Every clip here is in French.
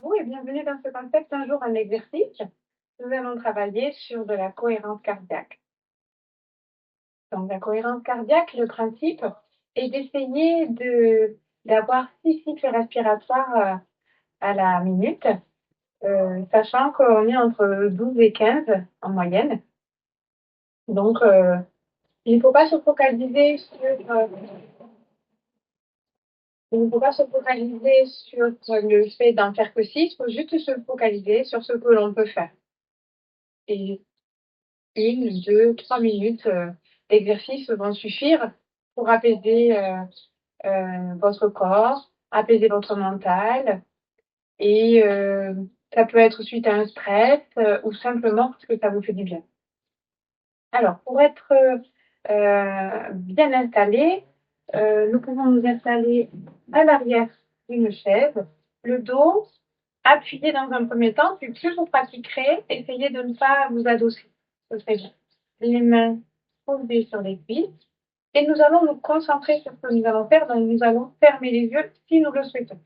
vous et bienvenue dans ce concept Un jour un exercice. Nous allons travailler sur de la cohérence cardiaque. Donc la cohérence cardiaque, le principe est d'essayer d'avoir 6 cycles respiratoires à la minute, sachant qu'on est entre 12 et 15 en moyenne. Donc il ne faut pas se focaliser sur le fait d'en faire que 6, il faut juste se focaliser sur ce que l'on peut faire. Et 1, 2, 3 minutes d'exercice vont suffire pour apaiser votre corps, apaiser votre mental. Et ça peut être suite à un stress ou simplement parce que ça vous fait du bien. Alors, pour être bien installé, nous pouvons nous installer à l'arrière d'une chaise, le dos appuyé dans un premier temps, puis plus vous pratiquerez, essayez de ne pas vous adosser. Ce serait bien. Les mains posées sur les cuisses et nous allons nous concentrer sur ce que nous allons faire, donc nous allons fermer les yeux si nous le souhaitons.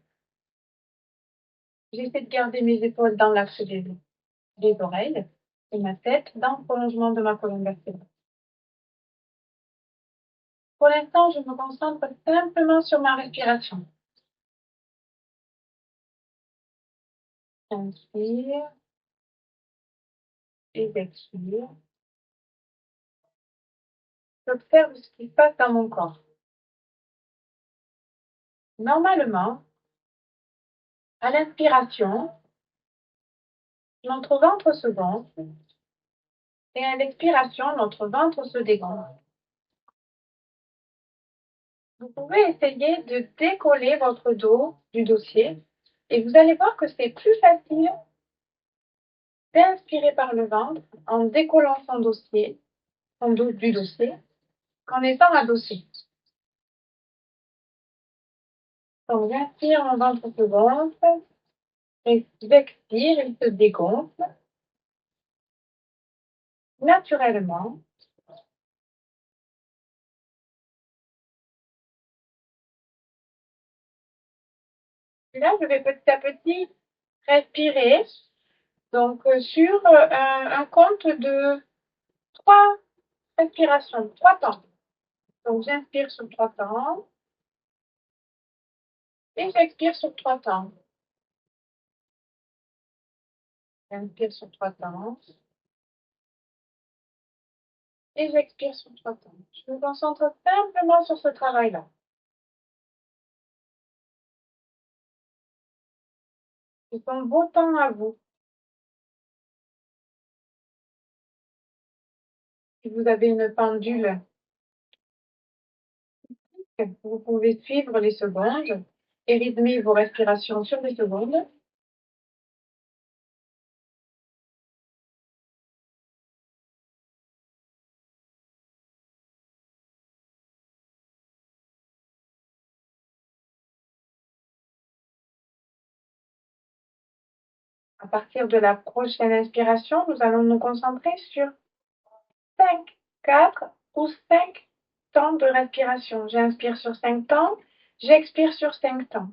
J'essaie de garder mes épaules dans l'axe des oreilles et ma tête dans le prolongement de ma colonne vertébrale. Pour l'instant, je me concentre simplement sur ma respiration. Inspire et expire. J'observe ce qui se passe dans mon corps. Normalement, à l'inspiration, notre ventre se gonfle et à l'expiration, notre ventre se dégonfle. Vous pouvez essayer de décoller votre dos du dossier et vous allez voir que c'est plus facile d'inspirer par le ventre en décollant son dos du dossier, qu'en étant adossé. Donc j'inspire, mon ventre se gonfle, et j'expire, il se dégonfle naturellement. Et là, je vais petit à petit respirer, donc sur un compte de 3 respirations, 3 temps. Donc j'inspire sur 3 temps et j'expire sur 3 temps. J'inspire sur 3 temps et j'expire sur 3 temps. Je me concentre simplement sur ce travail-là. C'est un beau temps à vous. Si vous avez une pendule, vous pouvez suivre les secondes et rythmer vos respirations sur les secondes. À partir de la prochaine inspiration, nous allons nous concentrer sur 5, 4 ou 5 temps de respiration. J'inspire sur 5 temps, j'expire sur 5 temps.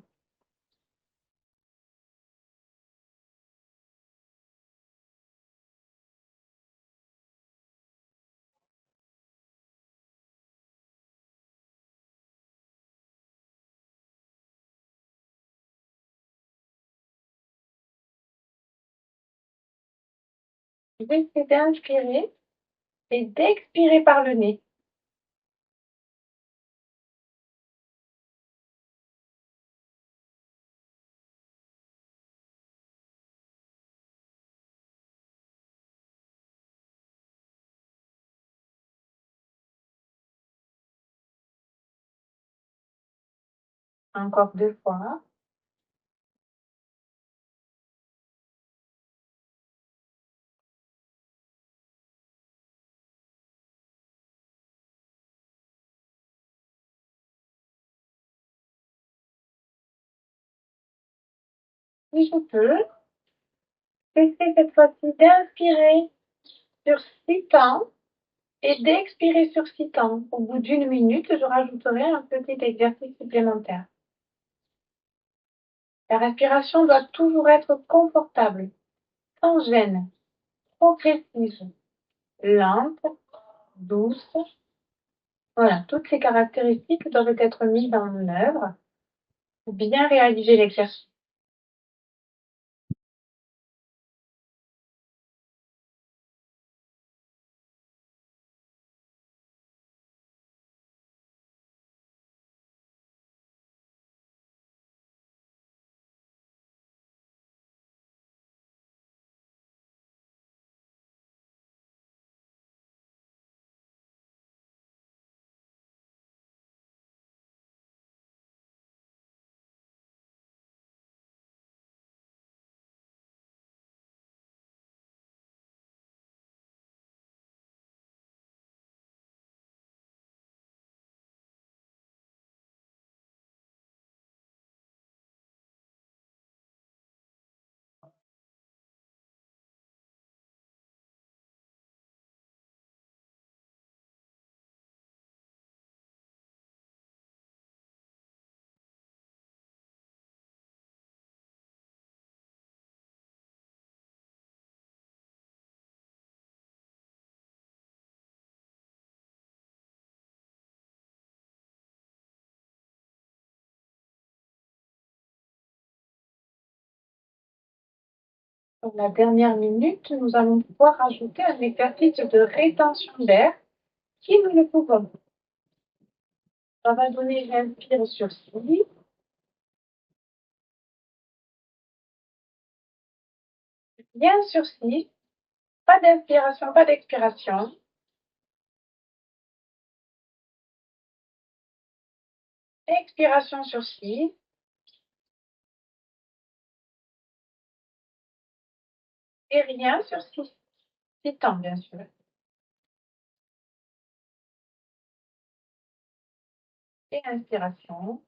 Je vais essayer d'inspirer et d'expirer par le nez. Encore 2 fois. Si je peux, j'essaie cette fois-ci d'inspirer sur 6 temps et d'expirer sur 6 temps. Au bout d'1 minute, je rajouterai un petit exercice supplémentaire. La respiration doit toujours être confortable, sans gêne, progressive, lente, douce. Voilà, toutes ces caractéristiques doivent être mises en œuvre pour bien réaliser l'exercice. Pour la dernière minute, nous allons pouvoir ajouter un exercice de rétention d'air si nous le pouvons. On va donner, j'inspire sur 6, bien sur 6, pas d'inspiration, pas d'expiration. Expiration sur 6. Et rien sur 6. 6 temps, bien sûr. Et inspiration.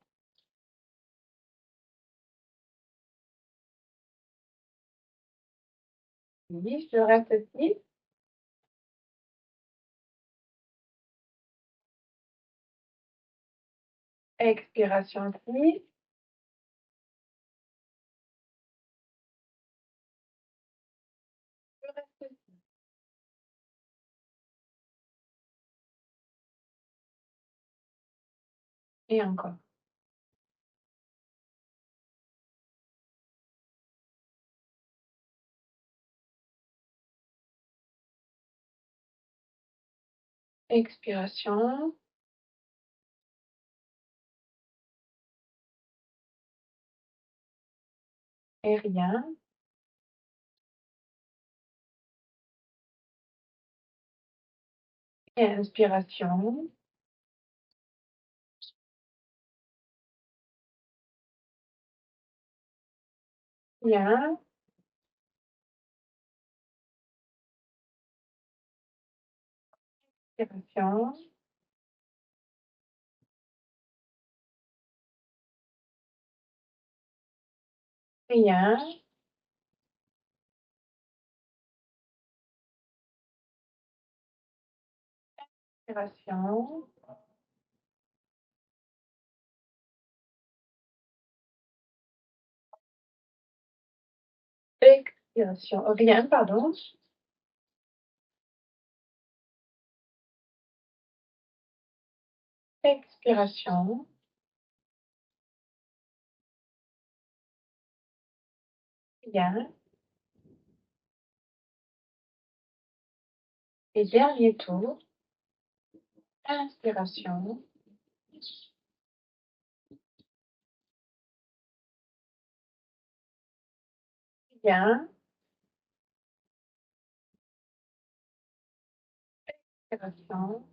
Oui, je reste 6. Expiration 6. Je reste 6. Et encore. Expiration. Et rien. Et inspiration. Bien. Inspiration. Rien. Inspiration. Expiration. Rien, pardon. Expiration. Bien. Et dernier tour. Inspiration. Bien. Inspiration.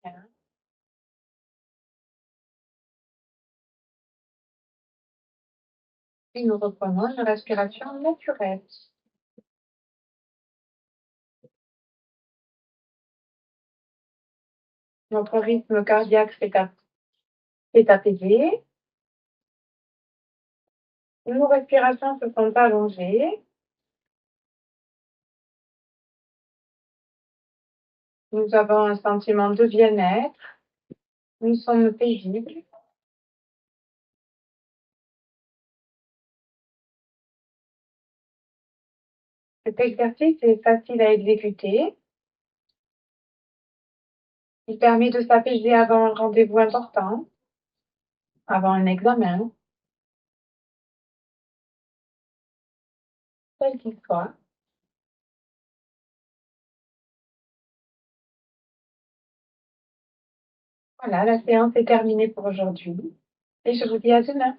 Bien. Et nous reprenons une respiration naturelle. Notre rythme cardiaque s'est apaisé. Nos respirations se sont allongées. Nous avons un sentiment de bien-être. Nous sommes paisibles. Cet exercice est facile à exécuter. Il permet de s'apaiser avant un rendez-vous important, avant un examen, quel qu'il soit. Voilà, la séance est terminée pour aujourd'hui et je vous dis à demain.